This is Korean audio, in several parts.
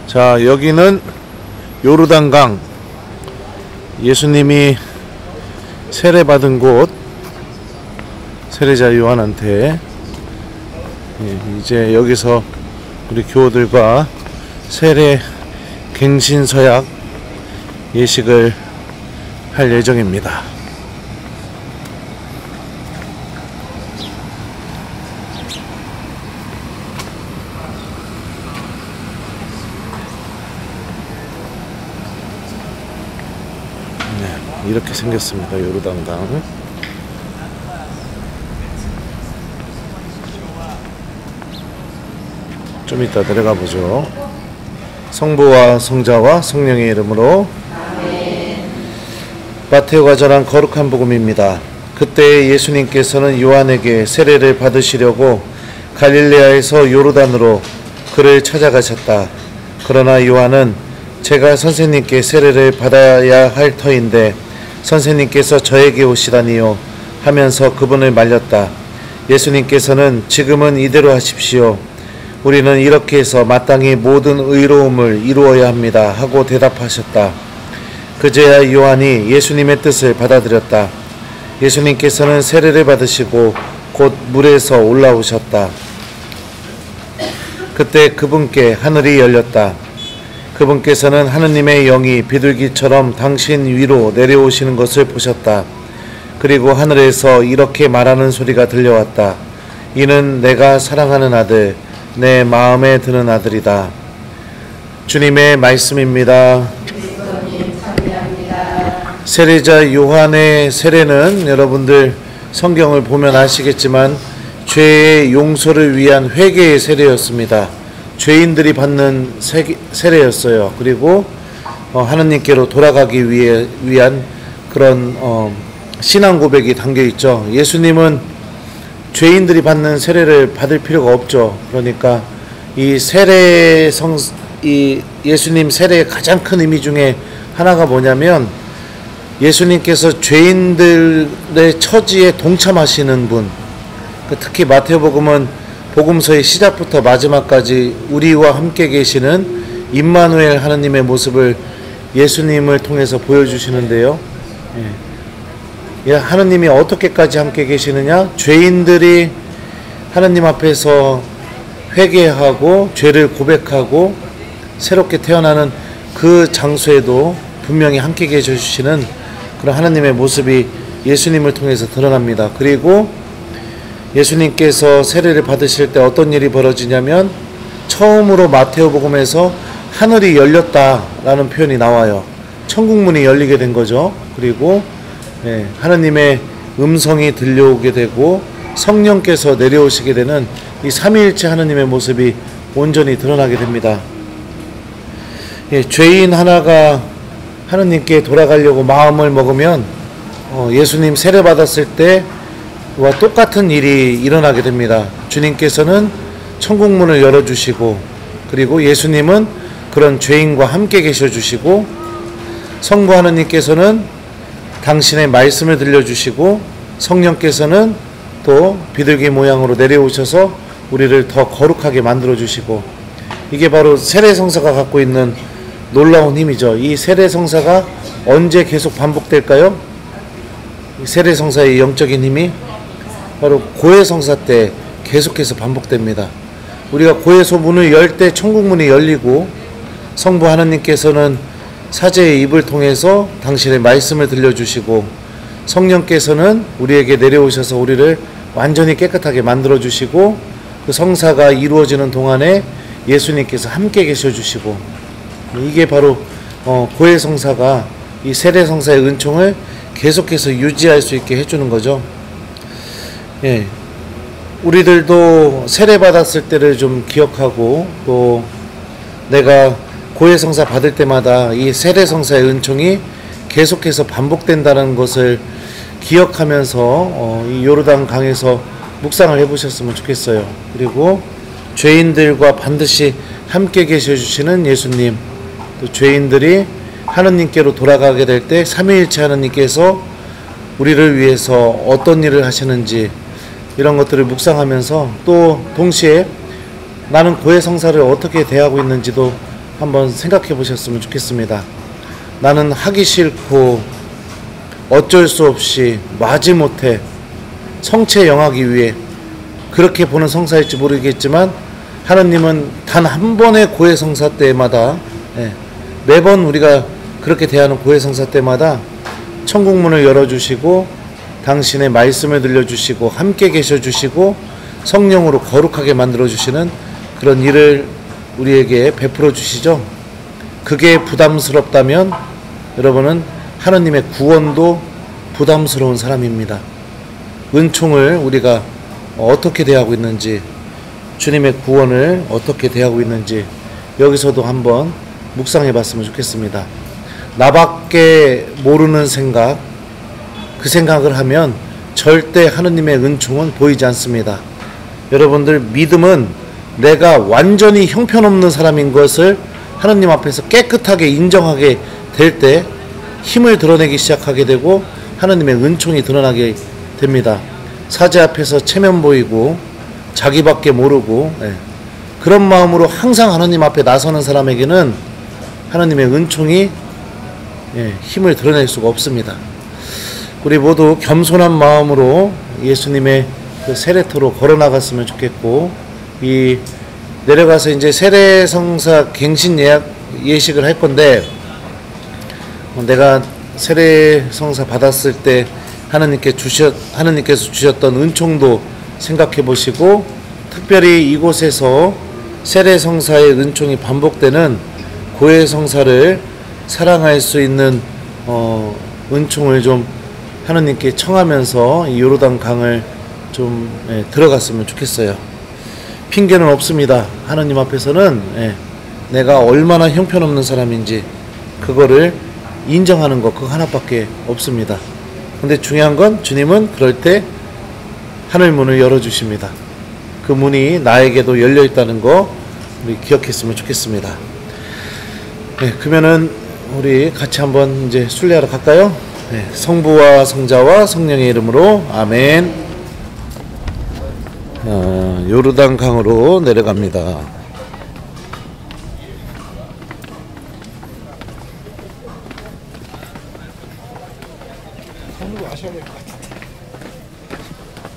자, 여기는 요르단강, 예수님이 세례받은 곳, 세례자 요한한테 이제 여기서 우리 교우들과 세례 갱신서약 예식을 할 예정입니다. 네, 이렇게 생겼습니다. 요르단강. 좀 이따 내려가 보죠. 성부와 성자와 성령의 이름으로. 마테오가 전한 거룩한 복음입니다. 그때 예수님께서는 요한에게 세례를 받으시려고 갈릴레아에서 요르단으로 그를 찾아가셨다. 그러나 요한은 제가 선생님께 세례를 받아야 할 터인데 선생님께서 저에게 오시다니요 하면서 그분을 말렸다. 예수님께서는 지금은 이대로 하십시오. 우리는 이렇게 해서 마땅히 모든 의로움을 이루어야 합니다 하고 대답하셨다. 그제야 요한이 예수님의 뜻을 받아들였다. 예수님께서는 세례를 받으시고 곧 물에서 올라오셨다. 그때 그분께 하늘이 열렸다. 그분께서는 하느님의 영이 비둘기처럼 당신 위로 내려오시는 것을 보셨다. 그리고 하늘에서 이렇게 말하는 소리가 들려왔다. 이는 내가 사랑하는 아들, 내 마음에 드는 아들이다. 주님의 말씀입니다. 세례자 요한의 세례는 여러분들 성경을 보면 아시겠지만 죄의 용서를 위한 회개의 세례였습니다. 죄인들이 받는 세례였어요. 그리고 하나님께로 돌아가기 위한 그런 신앙 고백이 담겨 있죠. 예수님은 죄인들이 받는 세례를 받을 필요가 없죠. 그러니까 이 예수님 세례의 가장 큰 의미 중에 하나가 뭐냐면 예수님께서 죄인들의 처지에 동참하시는 분. 특히 마태복음은 복음서의 시작부터 마지막까지 우리와 함께 계시는 임마누엘 하나님의 모습을 예수님을 통해서 보여주시는데요. 하나님이 어떻게까지 함께 계시느냐? 죄인들이 하나님 앞에서 회개하고 죄를 고백하고 새롭게 태어나는 그 장소에도 분명히 함께 계셔주시는 그런 하나님의 모습이 예수님을 통해서 드러납니다. 그리고 예수님께서 세례를 받으실 때 어떤 일이 벌어지냐면 처음으로 마테오복음에서 하늘이 열렸다라는 표현이 나와요. 천국문이 열리게 된 거죠. 그리고 하나님의 음성이 들려오게 되고 성령께서 내려오시게 되는 이 삼위일체 하나님의 모습이 온전히 드러나게 됩니다. 죄인 하나가 하나님께 돌아가려고 마음을 먹으면 예수님 세례 받았을 때와 똑같은 일이 일어나게 됩니다. 주님께서는 천국문을 열어주시고 그리고 예수님은 그런 죄인과 함께 계셔주시고 성부 하나님께서는 당신의 말씀을 들려주시고 성령께서는 또 비둘기 모양으로 내려오셔서 우리를 더 거룩하게 만들어주시고 이게 바로 세례성사가 갖고 있는 놀라운 힘이죠. 이 세례성사가 언제 계속 반복될까요? 세례성사의 영적인 힘이 바로 고해성사 때 계속해서 반복됩니다. 우리가 고해소 문을 열 때 천국문이 열리고 성부 하나님께서는 사제의 입을 통해서 당신의 말씀을 들려주시고 성령께서는 우리에게 내려오셔서 우리를 완전히 깨끗하게 만들어주시고 그 성사가 이루어지는 동안에 예수님께서 함께 계셔주시고 이게 바로 고해성사가 이 세례성사의 은총을 계속해서 유지할 수 있게 해주는 거죠. 우리들도 세례받았을 때를 좀 기억하고 또 내가 고해성사 받을 때마다 이 세례성사의 은총이 계속해서 반복된다는 것을 기억하면서 이 요르단 강에서 묵상을 해보셨으면 좋겠어요. 그리고 죄인들과 반드시 함께 계셔주시는 예수님, 또 죄인들이 하느님께로 돌아가게 될 때 삼위일체 하느님께서 우리를 위해서 어떤 일을 하시는지 이런 것들을 묵상하면서 또 동시에 나는 고해성사를 어떻게 대하고 있는지도 한번 생각해 보셨으면 좋겠습니다. 나는 하기 싫고 어쩔 수 없이 마지못해 성체 영하기 위해 그렇게 보는 성사일지 모르겠지만, 하나님은 단 한 번의 고해성사 때마다, 매번 우리가 그렇게 대하는 고해성사 때마다 천국문을 열어주시고 당신의 말씀을 들려주시고 함께 계셔주시고 성령으로 거룩하게 만들어주시는 그런 일을 우리에게 베풀어 주시죠. 그게 부담스럽다면 여러분은 하나님의 구원도 부담스러운 사람입니다. 은총을 우리가 어떻게 대하고 있는지, 주님의 구원을 어떻게 대하고 있는지 여기서도 한번 묵상해 봤으면 좋겠습니다. 나밖에 모르는 생각, 그 생각을 하면 절대 하느님의 은총은 보이지 않습니다. 여러분들, 믿음은 내가 완전히 형편없는 사람인 것을 하느님 앞에서 깨끗하게 인정하게 될 때 힘을 드러내기 시작하게 되고 하느님의 은총이 드러나게 됩니다. 사제 앞에서 체면 보이고 자기밖에 모르고 그런 마음으로 항상 하느님 앞에 나서는 사람에게는 하느님의 은총이 힘을 드러낼 수가 없습니다. 우리 모두 겸손한 마음으로 예수님의 그 세례터로 걸어나갔으면 좋겠고, 이 내려가서 이제 세례성사 갱신 예식을 할 건데, 내가 세례성사 받았을 때 하느님께서 주셨던 은총도 생각해 보시고, 특별히 이곳에서 세례성사의 은총이 반복되는 고해성사를 사랑할 수 있는 은총을 좀 하느님께 청하면서 이 요르단 강을 좀 들어갔으면 좋겠어요. 핑계는 없습니다. 하느님 앞에서는 내가 얼마나 형편없는 사람인지 그거를 인정하는 것, 그거 하나밖에 없습니다. 근데 중요한 건 주님은 그럴 때 하늘문을 열어주십니다. 그 문이 나에게도 열려있다는 거 우리 기억했으면 좋겠습니다. 그러면은 우리 같이 한번 이제 순례하러 갈까요? 성부와 성자와 성령의 이름으로 아멘. 요르단 강으로 내려갑니다.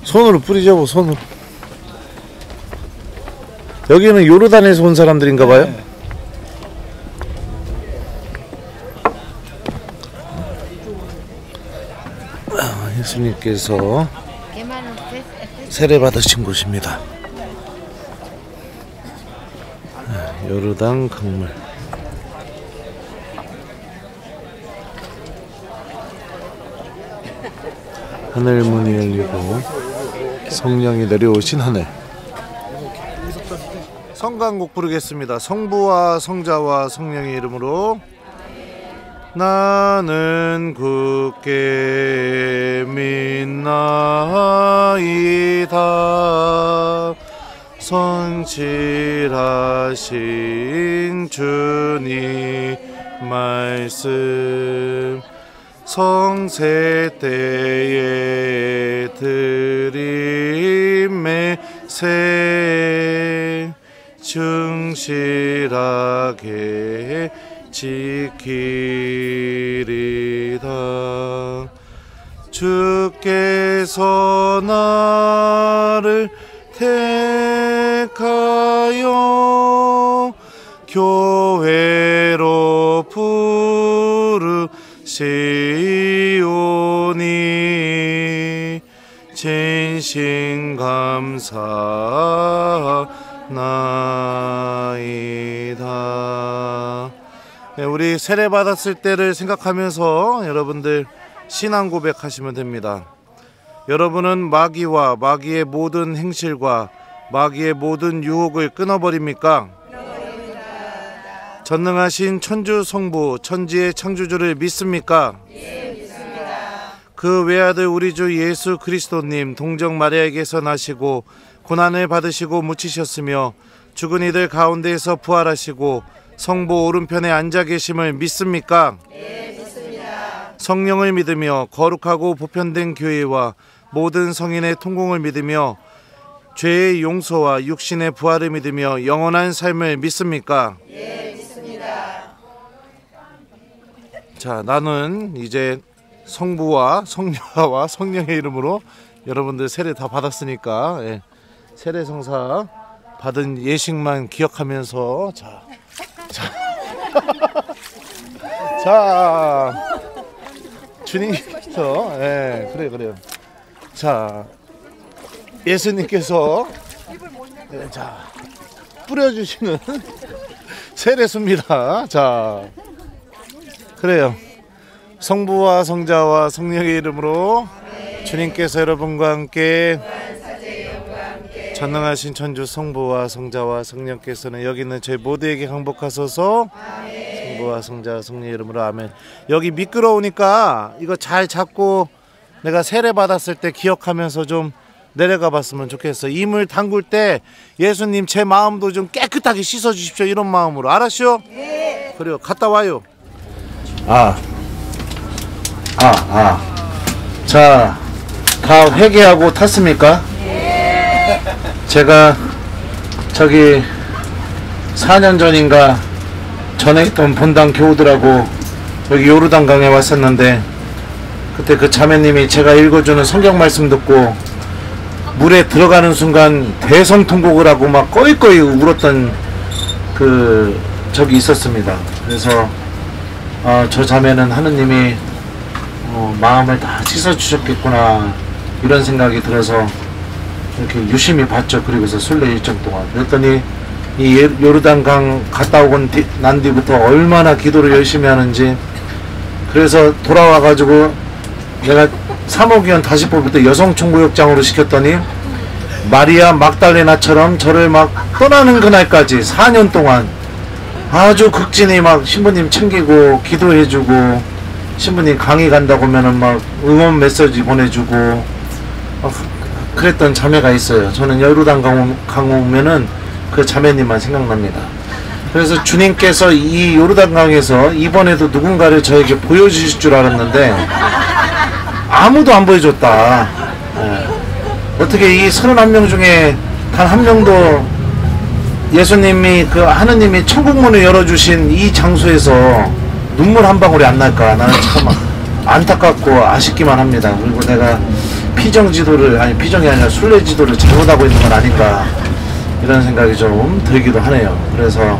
손으로 뿌리죠, 손으로. 여기는 요르단에서 온 사람들인가 봐요. 예수님께서 세례 받으신 곳입니다. 요르단 강물. 하늘 문이 열리고 성령이 내려오신 하늘. 성강곡 부르겠습니다. 성부와 성자와 성령의 이름으로. 나는 굳게 믿나이다. 성실하신 주님 말씀 성세 때에 드린 맹세 충실하게 지키리다. 주께서 나를 택하여 교회로 부르시오니 진심 감사나이다. 우리 세례 받았을 때를 생각하면서 여러분들 신앙 고백하시면 됩니다. 여러분은 마귀와 마귀의 모든 행실과 마귀의 모든 유혹을 끊어버립니까? 전능하신 천주 성부 천지의 창조주를 믿습니까? 예, 믿습니다. 그 외아들 우리 주 예수 그리스도님 동정 마리아에게서 나시고 고난을 받으시고 묻히셨으며 죽은 이들 가운데에서 부활하시고 성부 오른편에 앉아 계심을 믿습니까? 예, 믿습니다. 성령을 믿으며 거룩하고 보편된 교회와 모든 성인의 통공을 믿으며 죄의 용서와 육신의 부활을 믿으며 영원한 삶을 믿습니까? 예, 믿습니다. 자, 나는 이제 성부와 성녀와 성령의 이름으로 여러분들 세례 다 받았으니까, 예, 세례 성사 받은 예식만 기억하면서 자 자, 주님께서, 예, 그래요. 자, 예수님께서, 예, 자, 뿌려주시는 세례수입니다. 자, 그래요. 성부와 성자와 성령의 이름으로 주님께서 여러분과 함께 전능하신 천주 성부와 성자와 성령께서는 여기 있는 저희 모두에게 항복하소서. 성부와 성자 성령의 이름으로 아멘. 여기 미끄러우니까 이거 잘 잡고 내가 세례 받았을 때 기억하면서 좀 내려가 봤으면 좋겠어. 이물 담글 때 예수님 제 마음도 좀 깨끗하게 씻어 주십시오. 이런 마음으로. 알았죠? 네. 그래요. 갔다 와요. 자, 다 회개하고 탔습니까? 네. 제가 저기 4년 전인가 전에 있던 본당 교우들하고 여기 요르단강에 왔었는데, 그때 그 자매님이 제가 읽어주는 성경 말씀 듣고 물에 들어가는 순간 대성통곡을 하고 막 꺼이꺼이 울었던 그 적이 있었습니다. 그래서 저 자매는 하느님이 마음을 다 씻어주셨겠구나 이런 생각이 들어서 이렇게 유심히 봤죠. 그리고서 순례 일정 동안 그랬더니 이 요르단강 갔다 오고 난 뒤부터 얼마나 기도를 열심히 하는지. 그래서 돌아와가지고 내가 사모기원 다시 뽑을 때 여성총구역장으로 시켰더니 마리아 막달레나처럼 저를 막 떠나는 그날까지 4년 동안 아주 극진히 막 신부님 챙기고 기도해주고, 신부님 강의 간다고 하면은 막 응원 메시지 보내주고 그랬던 자매가 있어요. 저는 요르단 강 오면은 그 자매님만 생각납니다. 그래서 주님께서 이 요르단강에서 이번에도 누군가를 저에게 보여주실 줄 알았는데 아무도 안 보여줬다. 어떻게 이 31명 중에 단 한 명도 예수님이 그 하느님이 천국문을 열어주신 이 장소에서 눈물 한 방울이 안 날까. 나는 참 안타깝고 아쉽기만 합니다. 그리고 내가 피정이 아니라 순례지도를 잘못하고 있는 건 아닌가 이런 생각이 좀 들기도 하네요. 그래서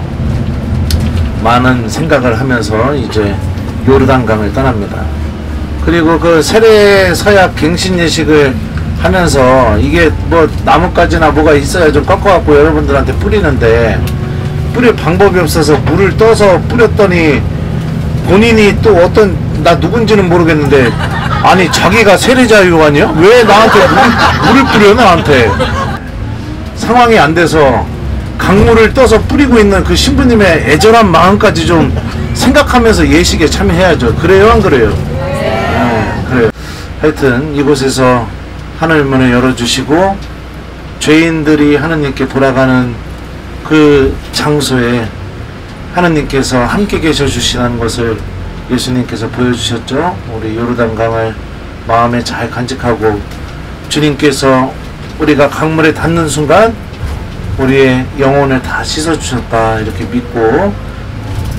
많은 생각을 하면서 이제 요르단강을 떠납니다. 그리고 그 세례 서약 갱신 예식을 하면서 이게 뭐 나뭇가지나 뭐가 있어야 좀 꺾어갖고 여러분들한테 뿌리는데 뿌릴 방법이 없어서 물을 떠서 뿌렸더니 본인이 또 어떤, 나 누군지는 모르겠는데, 아니 자기가 세례자 요한이야? 왜 나한테 물을 뿌려 나한테. 상황이 안 돼서 강물을 떠서 뿌리고 있는 그 신부님의 애절한 마음까지 좀 생각하면서 예식에 참여해야죠. 그래요 안 그래요? 네, 그래요. 하여튼 이곳에서 하늘 문을 열어주시고 죄인들이 하느님께 돌아가는 그 장소에 하느님께서 함께 계셔 주시는 것을 예수님께서 보여주셨죠. 우리 요르단강을 마음에 잘 간직하고 주님께서 우리가 강물에 닿는 순간 우리의 영혼을 다 씻어주셨다 이렇게 믿고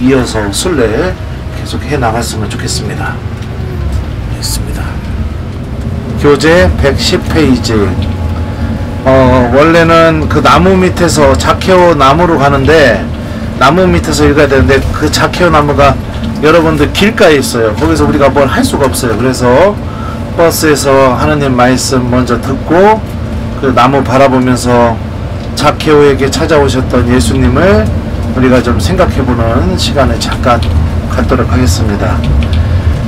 이어서 순례 계속 해 나갔으면 좋겠습니다. 있습니다. 교재 110페이지. 원래는 그 나무 밑에서 자케오 나무로 가는데 나무 밑에서 읽어야 되는데 그 자케오 나무가 여러분들 길가에 있어요. 거기서 우리가 뭘 할 수가 없어요. 그래서 버스에서 하느님 말씀 먼저 듣고 그 나무 바라보면서 자케오에게 찾아오셨던 예수님을 우리가 좀 생각해보는 시간을 잠깐 갖도록 하겠습니다.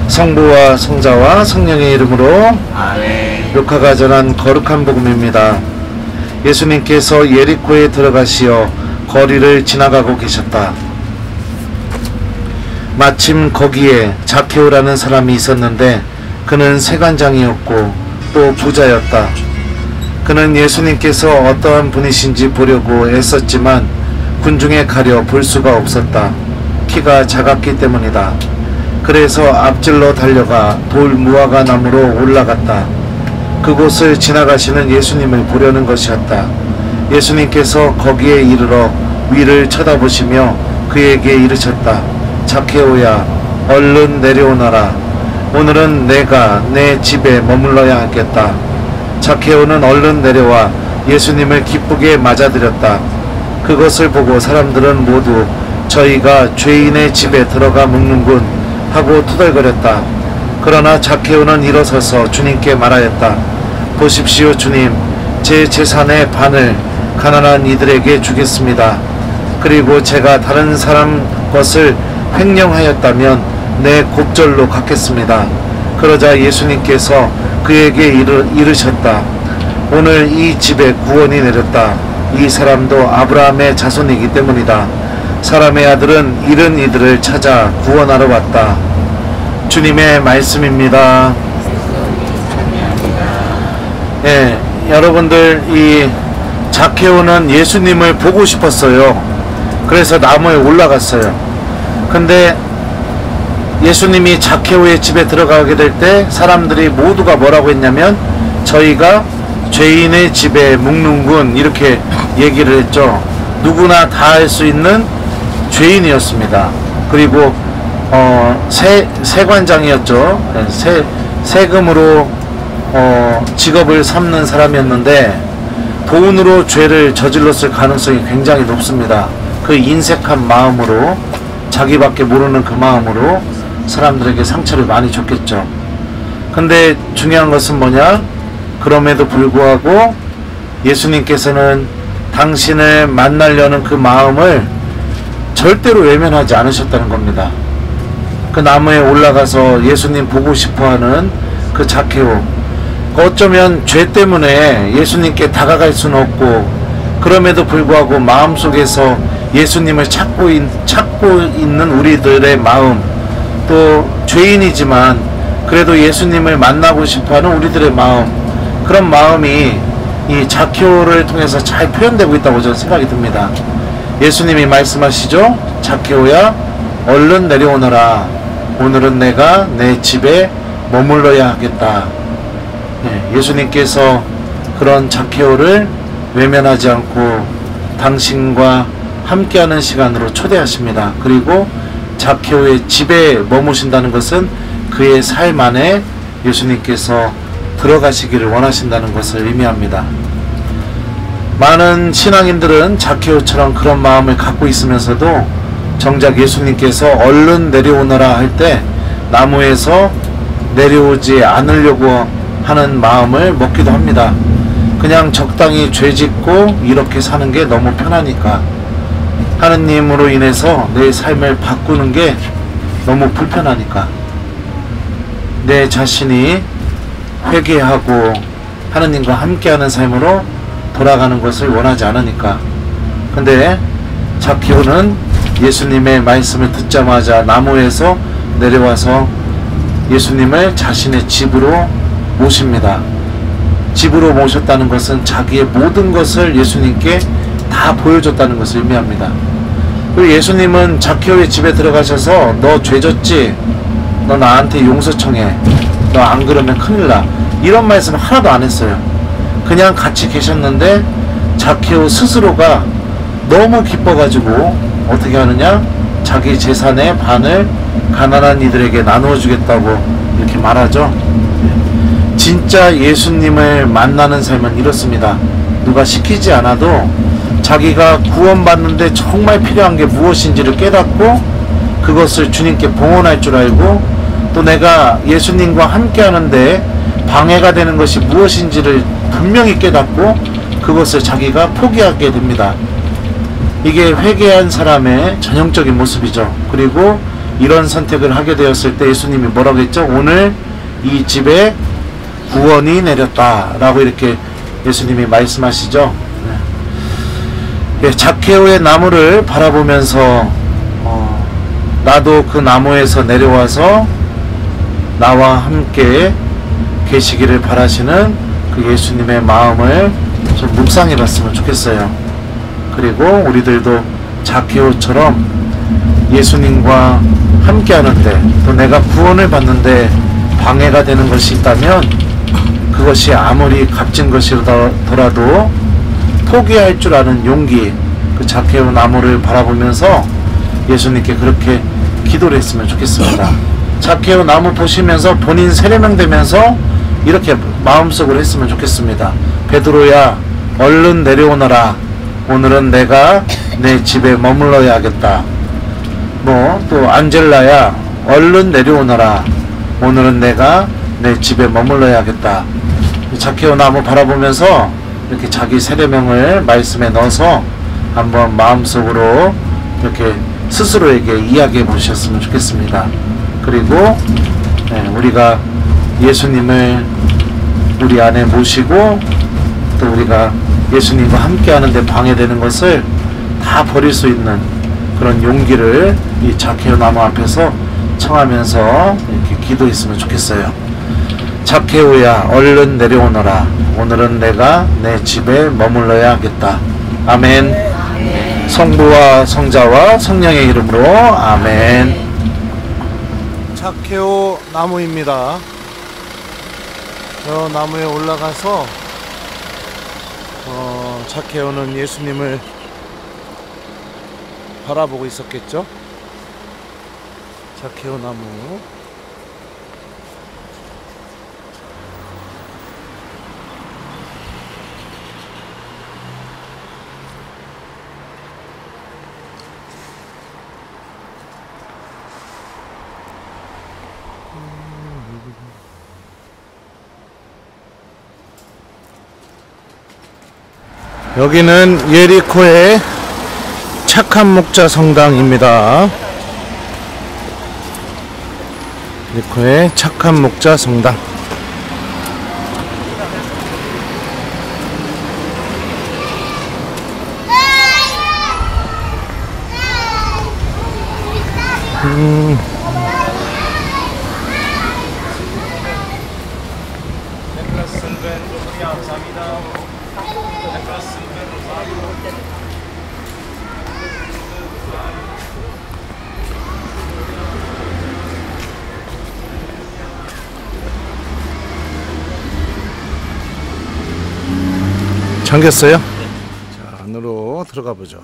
성부와 성자와 성령의 이름으로 아멘. 루카가 전한 거룩한 복음입니다. 예수님께서 예리코에 들어가시어 거리를 지나가고 계셨다. 마침 거기에 자케오라는 사람이 있었는데 그는 세관장이었고 또 부자였다. 그는 예수님께서 어떠한 분이신지 보려고 애썼지만 군중에 가려 볼 수가 없었다. 키가 작았기 때문이다. 그래서 앞질러 달려가 돌 무화과 나무로 올라갔다. 그곳을 지나가시는 예수님을 보려는 것이었다. 예수님께서 거기에 이르러 위를 쳐다보시며 그에게 이르셨다. 자케오야, 얼른 내려오너라. 오늘은 내가 내 집에 머물러야 하겠다. 자케오는 얼른 내려와 예수님을 기쁘게 맞아들였다. 그것을 보고 사람들은 모두 저희가 죄인의 집에 들어가 묵는군 하고 투덜거렸다. 그러나 자케오는 일어서서 주님께 말하였다. 보십시오 주님, 제 재산의 반을 가난한 이들에게 주겠습니다. 그리고 제가 다른 사람 것을 횡령하였다면 내 곱절로 갚겠습니다. 그러자 예수님께서 그에게 이르셨다. 오늘 이 집에 구원이 내렸다. 이 사람도 아브라함의 자손이기 때문이다. 사람의 아들은 잃은 이들을 찾아 구원하러 왔다. 주님의 말씀입니다. 예, 여러분들, 이 자케오는 예수님을 보고 싶었어요. 그래서 나무에 올라갔어요. 근데 예수님이 자케오의 집에 들어가게 될 때 사람들이 모두가 뭐라고 했냐면 저희가 죄인의 집에 묵는군 이렇게 얘기를 했죠. 누구나 다 할 수 있는 죄인이었습니다. 그리고 세관장이었죠. 세금으로 직업을 삼는 사람이었는데 돈으로 죄를 저질렀을 가능성이 굉장히 높습니다. 그 인색한 마음으로, 자기밖에 모르는 그 마음으로 사람들에게 상처를 많이 줬겠죠. 근데 중요한 것은 뭐냐? 그럼에도 불구하고 예수님께서는 당신을 만나려는 그 마음을 절대로 외면하지 않으셨다는 겁니다. 그 나무에 올라가서 예수님 보고 싶어하는 그 자케오, 어쩌면 죄 때문에 예수님께 다가갈 수는 없고 그럼에도 불구하고 마음속에서 예수님을 찾고 있는 우리들의 마음, 또 죄인이지만 그래도 예수님을 만나고 싶어하는 우리들의 마음, 그런 마음이 이 자케오를 통해서 잘 표현되고 있다고 저는 생각이 듭니다. 예수님이 말씀하시죠. 자케오야, 얼른 내려오너라. 오늘은 내가 내 집에 머물러야 하겠다. 예수님께서 그런 자케오를 외면하지 않고 당신과 함께하는 시간으로 초대하십니다. 그리고 자케오의 집에 머무신다는 것은 그의 삶 안에 예수님께서 들어가시기를 원하신다는 것을 의미합니다. 많은 신앙인들은 자케오처럼 그런 마음을 갖고 있으면서도 정작 예수님께서 얼른 내려오너라 할 때 나무에서 내려오지 않으려고 하는 마음을 먹기도 합니다. 그냥 적당히 죄짓고 이렇게 사는 게 너무 편하니까, 하느님으로 인해서 내 삶을 바꾸는 게 너무 불편하니까, 내 자신이 회개하고 하느님과 함께하는 삶으로 돌아가는 것을 원하지 않으니까. 근데 자케오는 예수님의 말씀을 듣자마자 나무에서 내려와서 예수님을 자신의 집으로 모십니다. 집으로 모셨다는 것은 자기의 모든 것을 예수님께 다 보여줬다는 것을 의미합니다. 그리고 예수님은 자케오의 집에 들어가셔서 너 죄졌지? 너 나한테 용서 청해. 너 안 그러면 큰일 나. 이런 말씀 하나도 안 했어요. 그냥 같이 계셨는데 자케오 스스로가 너무 기뻐가지고 어떻게 하느냐? 자기 재산의 반을 가난한 이들에게 나누어 주겠다고 이렇게 말하죠. 진짜 예수님을 만나는 삶은 이렇습니다. 누가 시키지 않아도 자기가 구원받는데 정말 필요한 게 무엇인지를 깨닫고 그것을 주님께 봉헌할 줄 알고, 또 내가 예수님과 함께 하는데 방해가 되는 것이 무엇인지를 분명히 깨닫고 그것을 자기가 포기하게 됩니다. 이게 회개한 사람의 전형적인 모습이죠. 그리고 이런 선택을 하게 되었을 때 예수님이 뭐라고 했죠? 오늘 이 집에 구원이 내렸다 라고 이렇게 예수님이 말씀하시죠. 자케오의 나무를 바라보면서 나도 그 나무에서 내려와서 나와 함께 계시기를 바라시는 그 예수님의 마음을 좀 묵상해 봤으면 좋겠어요. 그리고 우리들도 자케오처럼 예수님과 함께 하는데, 또 내가 구원을 받는데 방해가 되는 것이 있다면 그것이 아무리 값진 것이더라도 포기할 줄 아는 용기, 그 자케오 나무를 바라보면서 예수님께 그렇게 기도를 했으면 좋겠습니다. 자케오 나무 보시면서 본인 세례명 되면서 이렇게 마음속으로 했으면 좋겠습니다. 베드로야, 얼른 내려오너라. 오늘은 내가 내 집에 머물러야겠다. 뭐 또 안젤라야, 얼른 내려오너라. 오늘은 내가 내 집에 머물러야겠다. 자케오 나무 바라보면서 이렇게 자기 세례명을 말씀에 넣어서 한번 마음속으로 이렇게 스스로에게 이야기해 보셨으면 좋겠습니다. 그리고 우리가 예수님을 우리 안에 모시고 또 우리가 예수님과 함께 하는데 방해되는 것을 다 버릴 수 있는 그런 용기를 이 자케오 나무 앞에서 청하면서 이렇게 기도했으면 좋겠어요. 자케오야, 얼른 내려오너라. 오늘은 내가 내 집에 머물러야 하겠다. 아멘. 성부와 성자와 성령의 이름으로 아멘. 자케오 나무입니다. 저 나무에 올라가서 자케오는 예수님을 바라보고 있었겠죠. 자케오 나무. 여기는 예리코의 착한 목자 성당입니다. 예리코의 착한 목자 성당. 잠겼어요? 자, 안으로 들어가 보죠.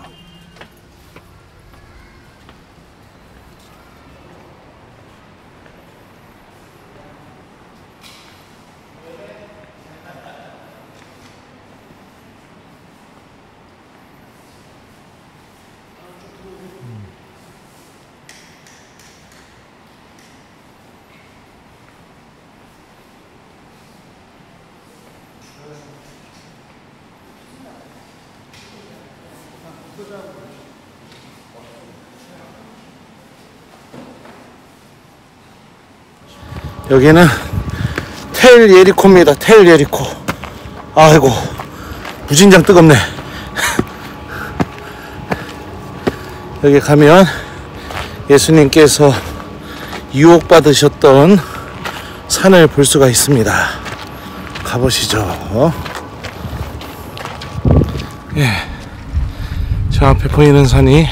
여기는 텔 예리코입니다. 텔 예리코. 아이고, 무진장 뜨겁네. 여기 가면 예수님께서 유혹받으셨던 산을 볼 수가 있습니다. 가보시죠. 예. 저 앞에 보이는 산이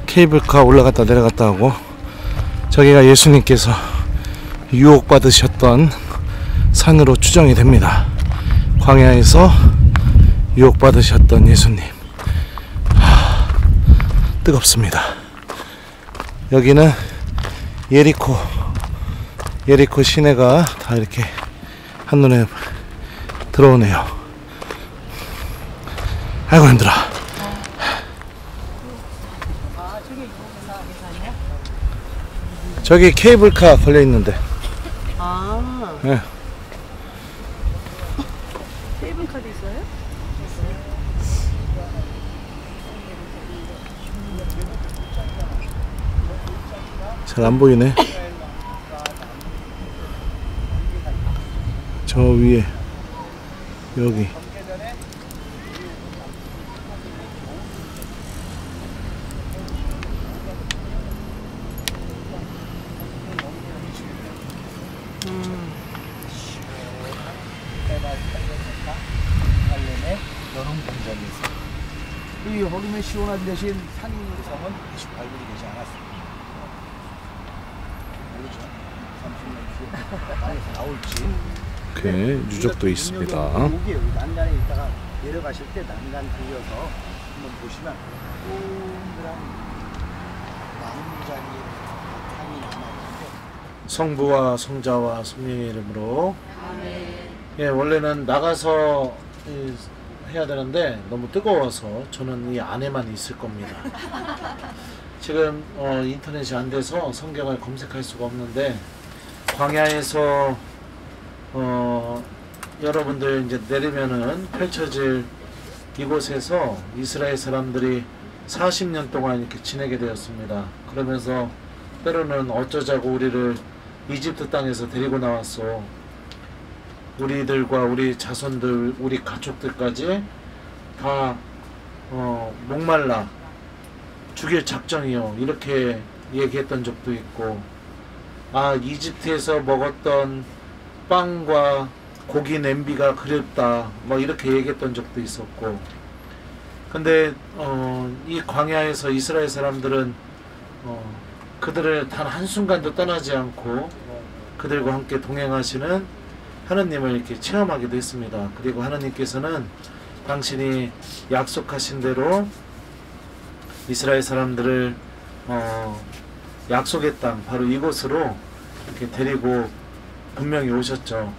케이블카 올라갔다 내려갔다 하고, 저기가 예수님께서 유혹받으셨던 산으로 추정이 됩니다. 광야에서 유혹받으셨던 예수님. 뜨겁습니다. 여기는 예리코 시내가 다 이렇게 한눈에 들어오네요. 아이고 힘들어. 저기 케이블카 걸려 있는데. 네. 케이블카도 있어요? 잘 안 보이네. 저 위에 여기. 이 허름의 시원한 대신 산성은 다시 발굴이 되지 않았습니다. 모르죠. 30년 뒤에 나올지. 이렇게 유적도 있습니다. 여기 난간에 있다가 내려가실 때 난간 들려서 한번 보시면 동그란 나무장이 성부와 성자와 성령의 이름으로. 예, 원래는 나가서 해야 되는데 너무 뜨거워서 저는 이 안에만 있을 겁니다. 지금 인터넷이 안 돼서 성경을 검색할 수가 없는데, 광야에서 여러분들 이제 내리면은 펼쳐질 이곳에서 이스라엘 사람들이 40년 동안 이렇게 지내게 되었습니다. 그러면서 때로는 어쩌자고 우리를 이집트 땅에서 데리고 나왔어. 우리들과 우리 자손들, 우리 가족들까지 다 목말라 죽일 작정이요, 이렇게 얘기했던 적도 있고, 아, 이집트에서 먹었던 빵과 고기 냄비가 그립다, 뭐 이렇게 얘기했던 적도 있었고. 근데 이 광야에서 이스라엘 사람들은 그들을 단 한순간도 떠나지 않고 그들과 함께 동행하시는 하느님을 이렇게 체험하기도 했습니다. 그리고 하느님께서는 당신이 약속하신 대로 이스라엘 사람들을 약속의 땅, 바로 이곳으로 이렇게 데리고 분명히 오셨죠.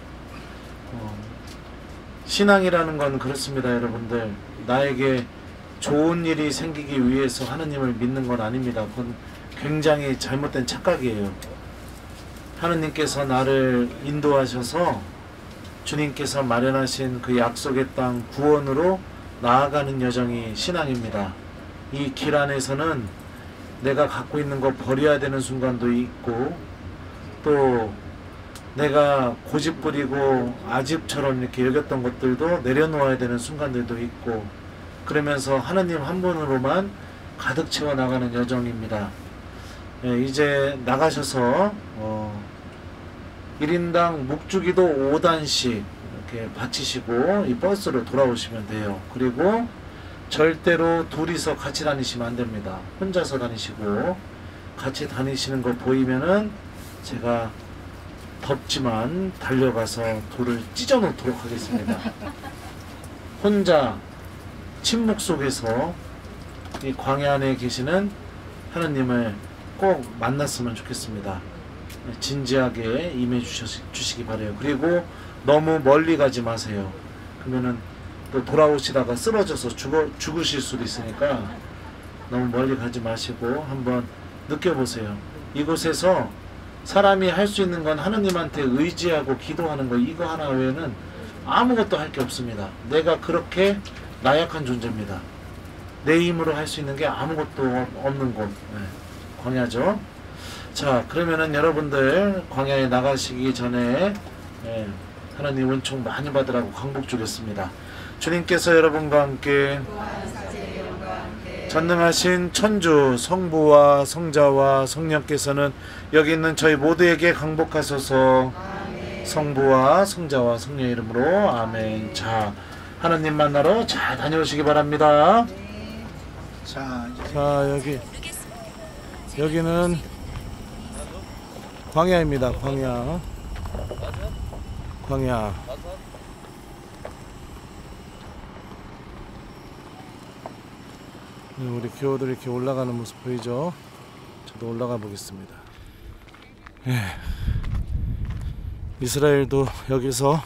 신앙이라는 건 그렇습니다, 여러분들. 나에게 좋은 일이 생기기 위해서 하느님을 믿는 건 아닙니다. 그건 굉장히 잘못된 착각이에요. 하느님께서 나를 인도하셔서 주님께서 마련하신 그 약속의 땅 구원으로 나아가는 여정이 신앙입니다. 이 길 안에서는 내가 갖고 있는 거 버려야 되는 순간도 있고, 또 내가 고집부리고 아집처럼 이렇게 여겼던 것들도 내려놓아야 되는 순간들도 있고, 그러면서 하느님 한 분으로만 가득 채워 나가는 여정입니다. 예, 이제 나가셔서 1인당 묵주기도 5단씩 이렇게 바치시고 이 버스로 돌아오시면 돼요. 그리고 절대로 둘이서 같이 다니시면 안 됩니다. 혼자서 다니시고, 같이 다니시는 거 보이면은 제가 덥지만 달려가서 돌을 찢어 놓도록 하겠습니다. 혼자 침묵 속에서 이 광야 안에 계시는 하느님을 꼭 만났으면 좋겠습니다. 진지하게 임해 주시기 바래요. 그리고 너무 멀리 가지 마세요. 그러면은 또 돌아오시다가 쓰러져서 죽으실 수도 있으니까 너무 멀리 가지 마시고 한번 느껴보세요. 이곳에서 사람이 할 수 있는 건 하느님한테 의지하고 기도하는 거, 이거 하나 외에는 아무것도 할 게 없습니다. 내가 그렇게 나약한 존재입니다. 내 힘으로 할 수 있는 게 아무것도 없는 곳, 광야죠. 자, 그러면은 여러분들 광야에 나가시기 전에 하나님 은총 많이 받으라고 강복 주겠습니다. 주님께서 여러분과 함께 전능하신 천주 성부와 성자와 성령께서는 여기 있는 저희 모두에게 강복하소서. 성부와 성자와 성령의 이름으로 아멘. 자, 하나님 만나러 잘 다녀오시기 바랍니다. 자, 여기는 광야입니다. 광야. 우리 교우들 이렇게 올라가는 모습 보이죠? 저도 올라가 보겠습니다. 이스라엘도 여기서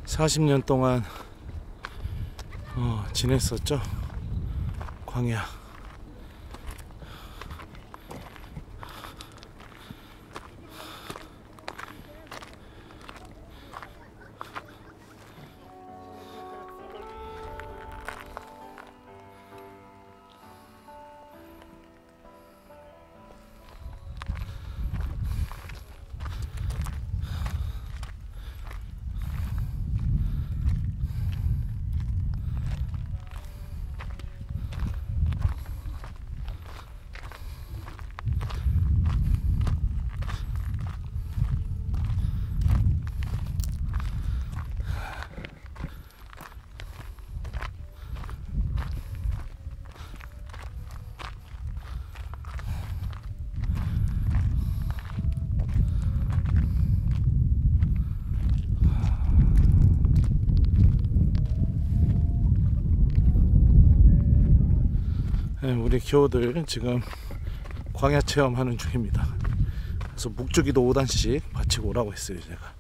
40년 동안 지냈었죠. 광야. 우리 교우들 지금 광야 체험하는 중입니다. 그래서 묵주기도 5단씩 바치고 오라고 했어요 제가.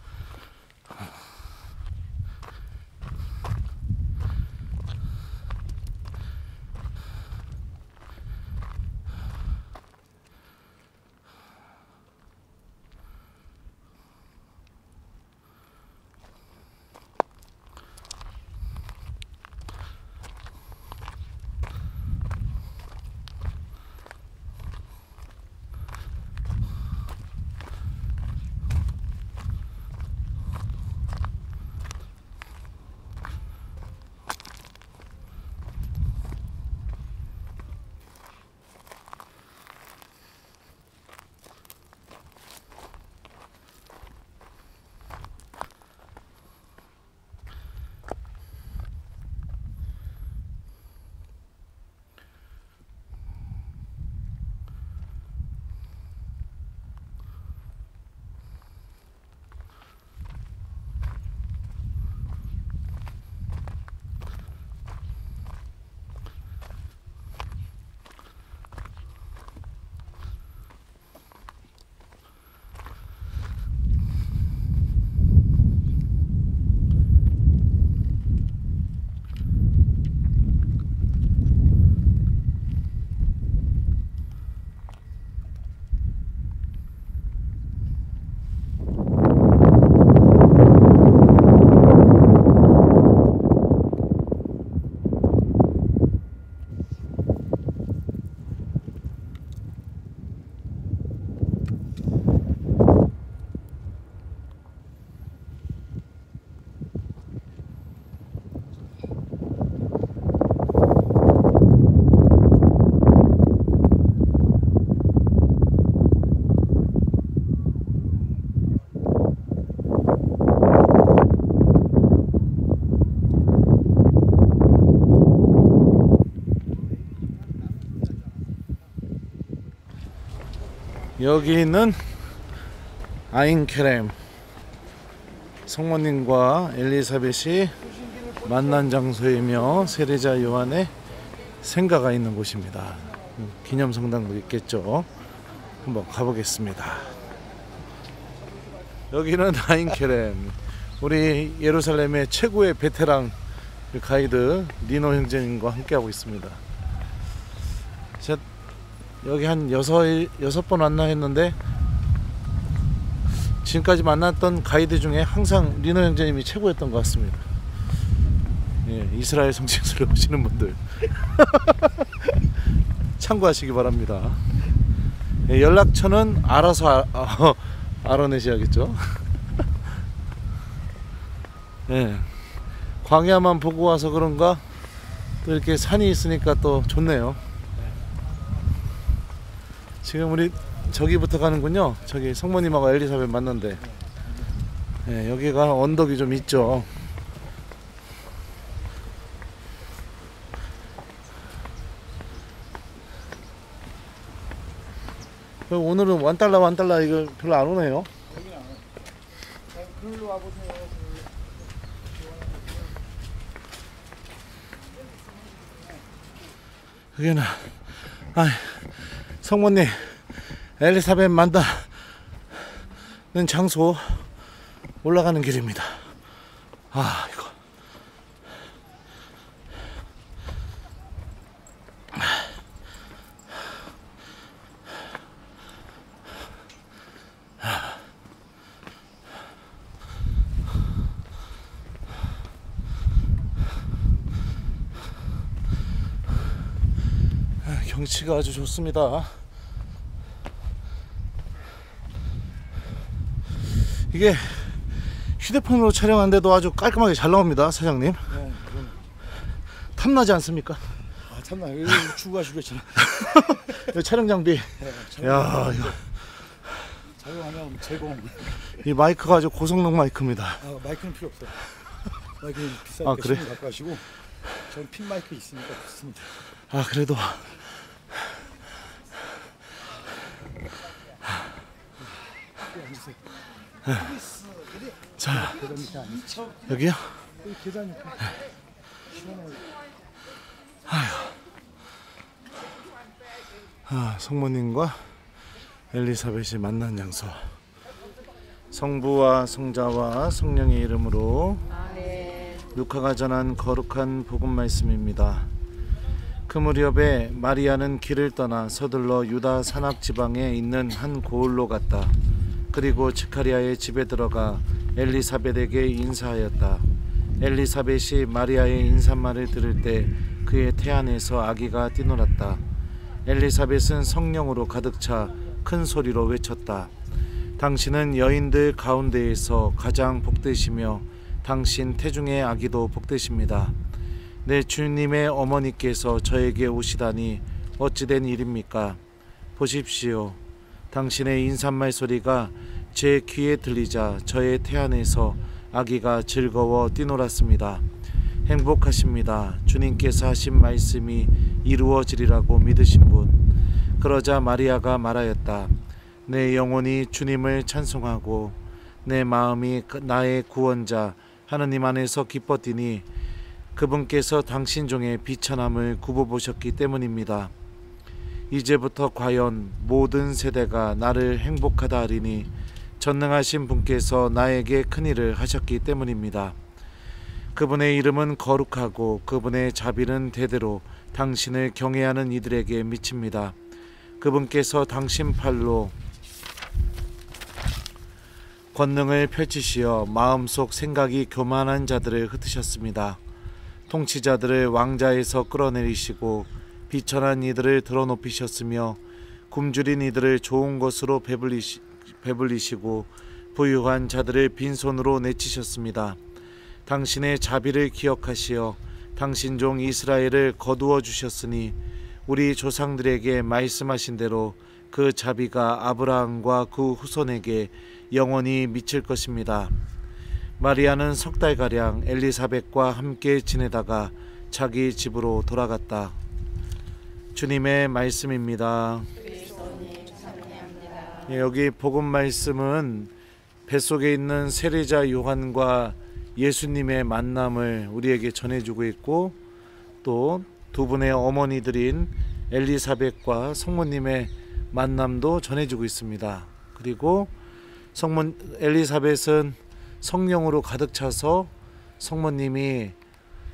여기는 아인케렘, 성모님과 엘리사벳이 만난 장소이며 세례자 요한의 생가가 있는 곳입니다. 기념성당도 있겠죠. 한번 가보겠습니다. 여기는 아인케렘, 우리 예루살렘의 최고의 베테랑 가이드 니노 형제님과 함께하고 있습니다. 여기 한 6번 왔나 했는데 지금까지 만났던 가이드 중에 항상 리노 형제님이 최고였던 것 같습니다. 예, 이스라엘 성지순례 오시는 분들 참고하시기 바랍니다. 예, 연락처는 알아서 알아내셔야겠죠. 예, 광야만 보고 와서 그런가 또 이렇게 산이 있으니까 또 좋네요. 지금 우리 저기부터 가는군요. 저기 성모님하고 엘리사벳 만난데. 네, 여기가 언덕이 좀 있죠. 오늘은 완달라 이거 별로 안 오네요. 글로 와보세요. 여기는 성모님 엘리사벳 만나는 장소 올라가는 길입니다. 이거 경치가 아주 좋습니다. 이게 휴대폰으로 촬영하는데도 아주 깔끔하게 잘 나옵니다, 사장님. 네, 탐나지 않습니까? 참나 여기 추가하시겠잖아. 촬영 장비. 네, 야, 이거 작용하면 제공. 이 마이크가 아주 고성능 마이크입니다. 마이크는 필요 없어요. 마이크는 비싸니까 그래? 신경 갖고 가시고 전 핀 마이크 있으니까 좋습니다. 그래도 자, 여기요? 여기 계단이 성모님과 엘리사벳이 만난 장소. 성부와 성자와 성령의 이름으로 루카가 전한 거룩한 복음 말씀입니다. 그 무렵에 마리아는 길을 떠나 서둘러 유다 산악 지방에 있는 한 고을로 갔다. 그리고 스가랴의 집에 들어가 엘리사벳에게 인사하였다. 엘리사벳이 마리아의 인사말을 들을 때 그의 태안에서 아기가 뛰놀았다. 엘리사벳은 성령으로 가득 차 큰 소리로 외쳤다. 당신은 여인들 가운데에서 가장 복되시며 당신 태중의 아기도 복되십니다. 내 주님의 어머니께서 저에게 오시다니 어찌된 일입니까? 보십시오. 당신의 인사말 소리가 제 귀에 들리자 저의 태안에서 아기가 즐거워 뛰놀았습니다. 행복하십니다. 주님께서 하신 말씀이 이루어지리라고 믿으신 분. 그러자 마리아가 말하였다. 내 영혼이 주님을 찬송하고 내 마음이 나의 구원자 하느님 안에서 기뻤더니 그분께서 당신 중에 비천함을 굽어보셨기 때문입니다. 이제부터 과연 모든 세대가 나를 행복하다 하리니 전능하신 분께서 나에게 큰일을 하셨기 때문입니다. 그분의 이름은 거룩하고 그분의 자비는 대대로 당신을 경외하는 이들에게 미칩니다. 그분께서 당신 팔로 권능을 펼치시어 마음속 생각이 교만한 자들을 흩으셨습니다. 통치자들을 왕자에서 끌어내리시고 비천한 이들을 드러높이셨으며 굶주린 이들을 좋은 것으로 배불리시고 부유한 자들을 빈손으로 내치셨습니다. 당신의 자비를 기억하시어 당신 종 이스라엘을 거두어 주셨으니 우리 조상들에게 말씀하신 대로 그 자비가 아브라함과 그 후손에게 영원히 미칠 것입니다. 마리아는 석 달가량 엘리사벳과 함께 지내다가 자기 집으로 돌아갔다. 주님의 말씀입니다. 여기 복음 말씀은 뱃속에 있는 세례자 요한과 예수님의 만남을 우리에게 전해주고 있고 또 두 분의 어머니들인 엘리사벳과 성모님의 만남도 전해주고 있습니다. 그리고 엘리사벳은 성령으로 가득 차서 성모님이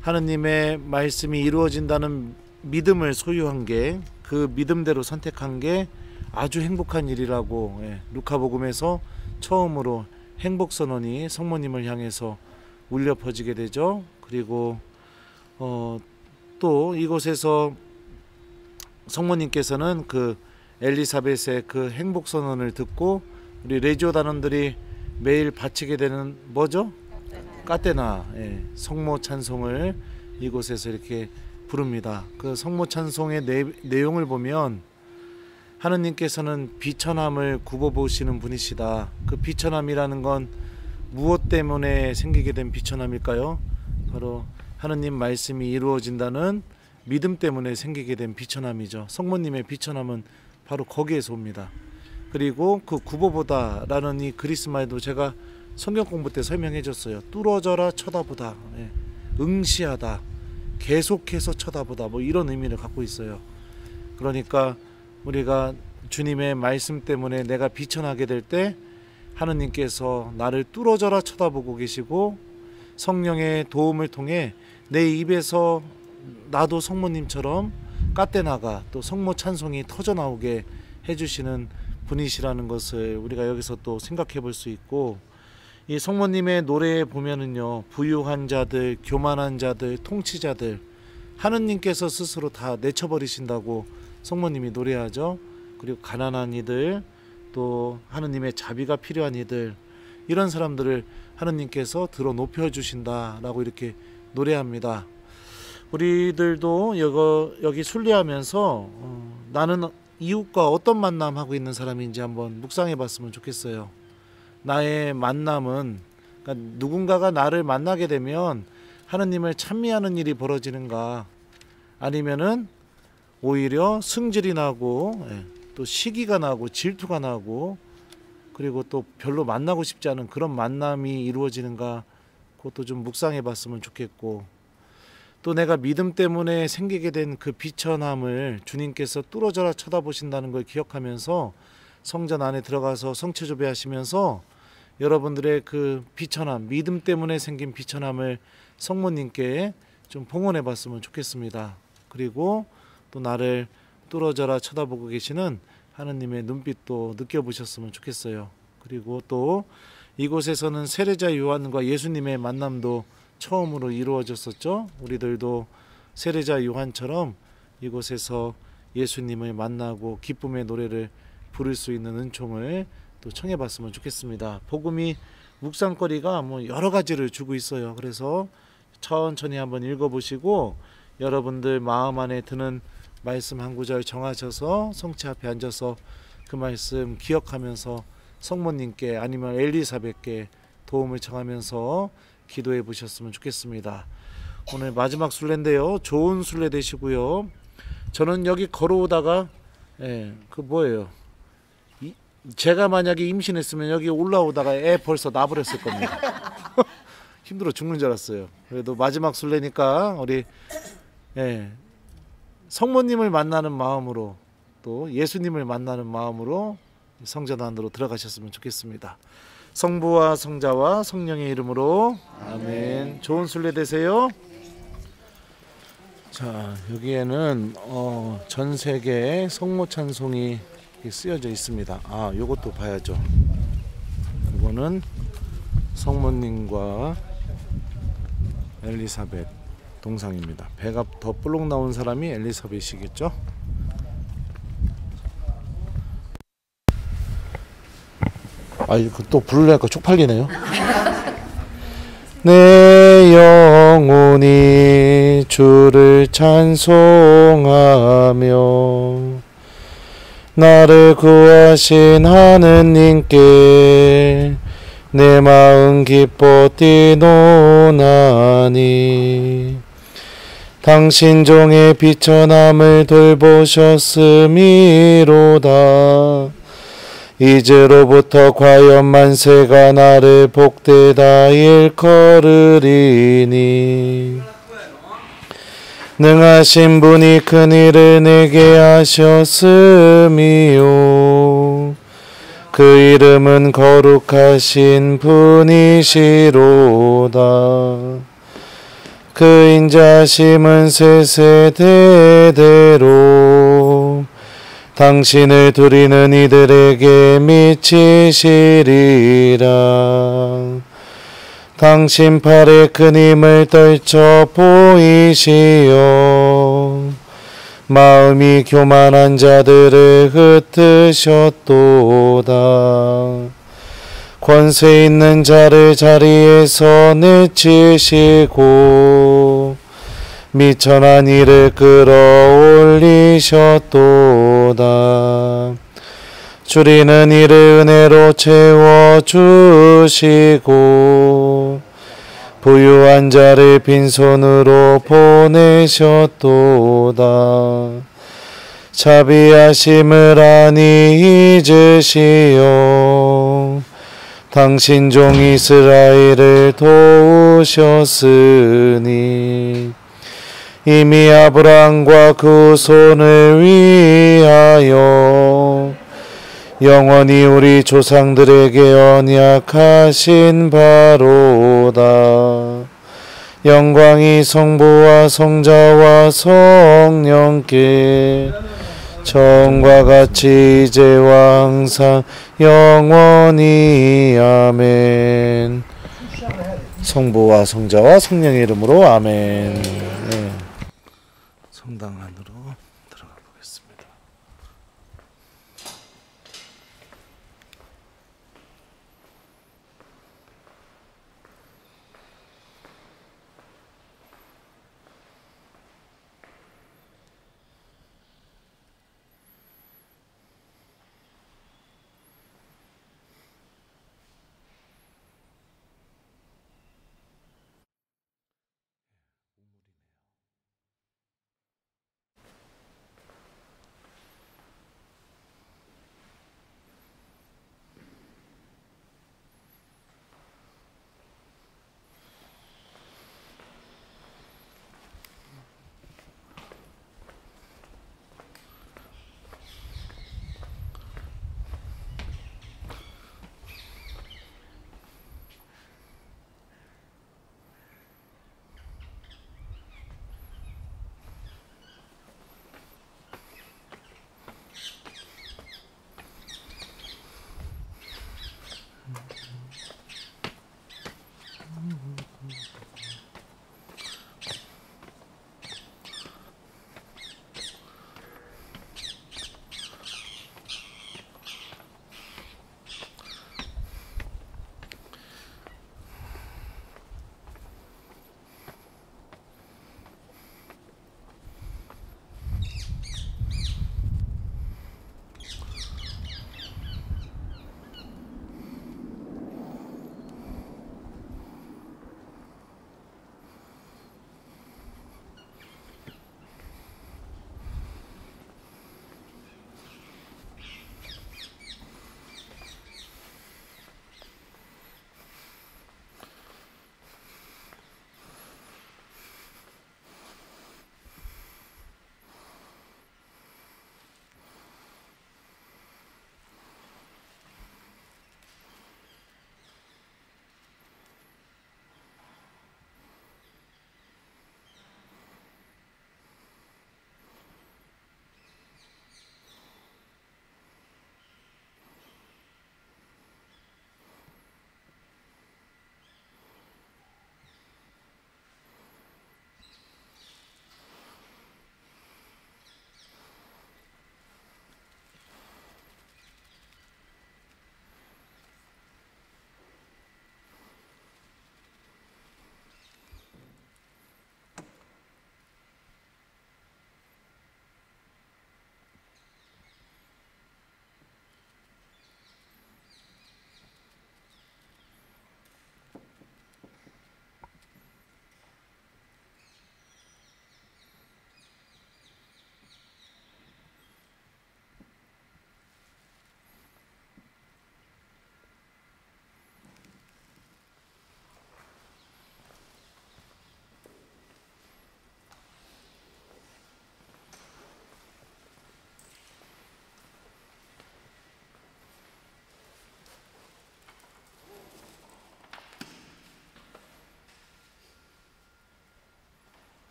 하느님의 말씀이 이루어진다는 믿음을 소유한 게, 그 믿음대로 선택한 게 아주 행복한 일이라고 루카복음에서 처음으로 행복선언이 성모님을 향해서 울려 퍼지게 되죠. 그리고 또 이곳에서 성모님께서는 그 엘리사벳의 그 행복선언을 듣고 우리 레지오 단원들이 매일 바치게 되는 뭐죠? 까테나, 성모 찬송을 이곳에서 이렇게 부릅니다. 그 성모 찬송의 내용을 보면 하느님께서는 비천함을 굽어보시는 분이시다. 그 비천함이라는 건 무엇 때문에 생기게 된 비천함일까요? 바로 하느님 말씀이 이루어진다는 믿음 때문에 생기게 된 비천함이죠. 성모님의 비천함은 바로 거기에서 옵니다. 그리고 그 굽어보다라는 이 그리스말도 제가 성경 공부 때 설명해 줬어요. 뚫어져라 쳐다보다, 응시하다, 계속해서 쳐다보다, 뭐 이런 의미를 갖고 있어요. 그러니까 우리가 주님의 말씀 때문에 내가 비천하게 될 때 하느님께서 나를 뚫어져라 쳐다보고 계시고 성령의 도움을 통해 내 입에서 나도 성모님처럼 까떼나가 또 성모 찬송이 터져나오게 해주시는 분이시라는 것을 우리가 여기서 또 생각해 볼 수 있고, 이 성모님의 노래에 보면은요, 부유한 자들, 교만한 자들, 통치자들 하느님께서 스스로 다 내쳐버리신다고 성모님이 노래하죠. 그리고 가난한 이들, 또 하느님의 자비가 필요한 이들, 이런 사람들을 하느님께서 들어 높여주신다라고 이렇게 노래합니다. 우리들도 여기 순례하면서 나는 이웃과 어떤 만남하고 있는 사람인지 한번 묵상해 봤으면 좋겠어요. 나의 만남은, 그러니까 누군가가 나를 만나게 되면 하느님을 찬미하는 일이 벌어지는가, 아니면은 오히려 승질이 나고 또 시기가 나고 질투가 나고 그리고 또 별로 만나고 싶지 않은 그런 만남이 이루어지는가, 그것도 좀 묵상해 봤으면 좋겠고, 또 내가 믿음 때문에 생기게 된 그 비천함을 주님께서 뚫어져라 쳐다보신다는 걸 기억하면서 성전 안에 들어가서 성체 조배하시면서 여러분들의 그 비천함, 믿음 때문에 생긴 비천함을 성모님께 좀 봉헌해 봤으면 좋겠습니다. 그리고 또 나를 뚫어져라 쳐다보고 계시는 하느님의 눈빛도 느껴보셨으면 좋겠어요. 그리고 또 이곳에서는 세례자 요한과 예수님의 만남도 처음으로 이루어졌었죠. 우리들도 세례자 요한처럼 이곳에서 예수님을 만나고 기쁨의 노래를 부를 수 있는 은총을 또 청해봤으면 좋겠습니다. 복음이 묵상거리가 뭐 여러 가지를 주고 있어요. 그래서 천천히 한번 읽어보시고 여러분들 마음 안에 드는 말씀 한 구절 정하셔서 성체 앞에 앉아서 그 말씀 기억하면서 성모님께 아니면 엘리사벳께 도움을 청하면서 기도해 보셨으면 좋겠습니다. 오늘 마지막 순례인데요. 좋은 순례 되시고요. 저는 여기 걸어오다가 그 뭐예요? 제가 만약에 임신했으면 여기 올라오다가 애 벌써 나버렸을 겁니다. 힘들어 죽는 줄 알았어요. 그래도 마지막 순례니까 우리 성모님을 만나는 마음으로 또 예수님을 만나는 마음으로 성전 안으로 들어가셨으면 좋겠습니다. 성부와 성자와 성령의 이름으로 아멘. 좋은 순례 되세요. 자, 여기에는 전 세계 성모 찬송이 쓰여져 있습니다. 아, 요것도 봐야죠. 이거는 성모님과 엘리사벳 동상입니다. 배가 더 볼록 나온 사람이 엘리사벳이겠죠? 아, 이거 또 부르려니까 쪽팔리네요. 내 영혼이 주를 찬송하며 나를 구하신 하느님께 내 마음 기뻐 뛰노나니 당신 종의 비천함을 돌보셨음이로다. 이제로부터 과연 만세가 나를 복되다 일컬으리니 능하신 분이 큰 일을 내게 하셨음이요 그 이름은 거룩하신 분이시로다. 그 인자심은 세세대대로 당신을 두리는 이들에게 미치시리라. 당신 팔에 큰 힘을 떨쳐 보이시어 마음이 교만한 자들을 흩으셨도다. 권세 있는 자를 자리에서 내치시고 미천한 이를 끌어올리셨도다. 줄이는 이를 은혜로 채워주시고 부유한 자를 빈손으로 보내셨도다. 자비하심을 아니 잊으시어 당신 종 이스라엘을 도우셨으니 이미 아브라함과 그 후손을 위하여 영원히 우리 조상들에게 언약하신 바로다. 영광이 성부와 성자와 성령께 처음과 같이 이제와 항상 영원히 아멘. 성부와 성자와 성령의 이름으로 아멘. 네. 성당 안으로 들어가 보겠습니다.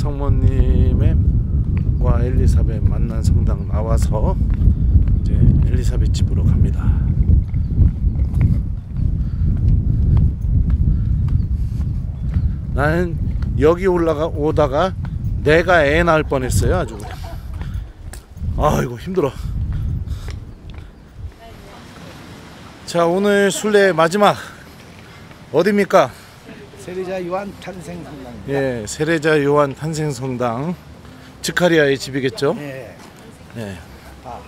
성모님과 엘리사벳 만난 성당 나와서 이제 엘리사벳 집으로 갑니다. 나는 여기 오다가 내가 애 낳을 뻔했어요. 아주 그냥. 아이고 힘들어. 자, 오늘 순례 마지막 어디입니까? 세례자 요한 탄생 성당입니다. 예, 세례자 요한 탄생 성당. 즈카리아의 집이겠죠? 네. 네.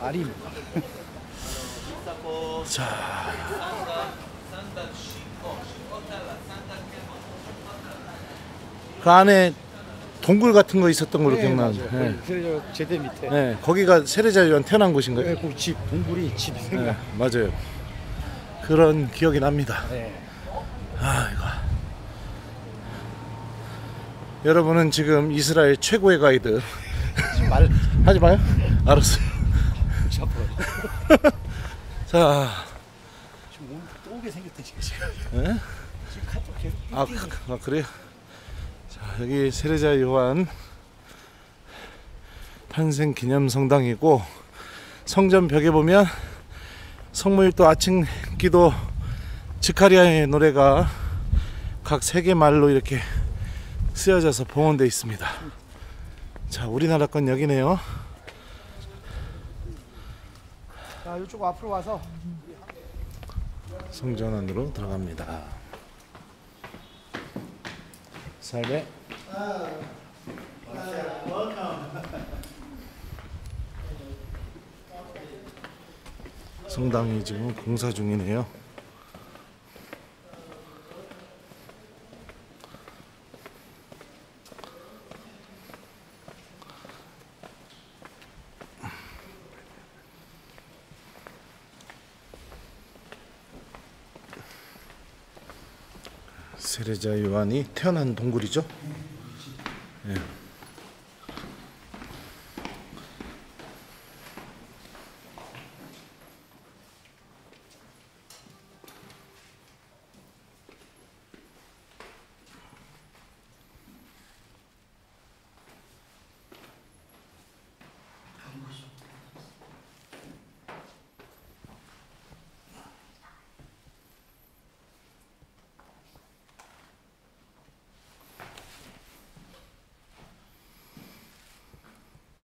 아림입니다. 자, 그 안에 동굴 같은 거 있었던 걸로 기억나는데. 네. 세례자 제대 밑에. 네, 거기가 세례자 요한 태어난 곳인가요? 네, 그 집, 동굴이 집 생각. 네, 맞아요. 그런 기억이 납니다. 네. 아이고. 여러분은 지금 이스라엘 최고의 가이드. 말 하지 마요. 알았어요. 잡으러. 자, 지금 오늘 또 오게 생겼대 지금. 네? 지금 카톡 계속. 아 그래요? 자, 여기 세례자 요한 탄생 기념 성당이고, 성전 벽에 보면 성모일도 아침 기도 즈카리아의 노래가 각 세계 말로 이렇게 쓰여져서 봉헌되어 있습니다. 자, 우리나라 건 여기네요. 자, 이쪽 앞으로 와서 성전 안으로 들어갑니다. 살배. 성당이 지금 공사 중이네요. 세례자 요한이 태어난 동굴이죠. 예.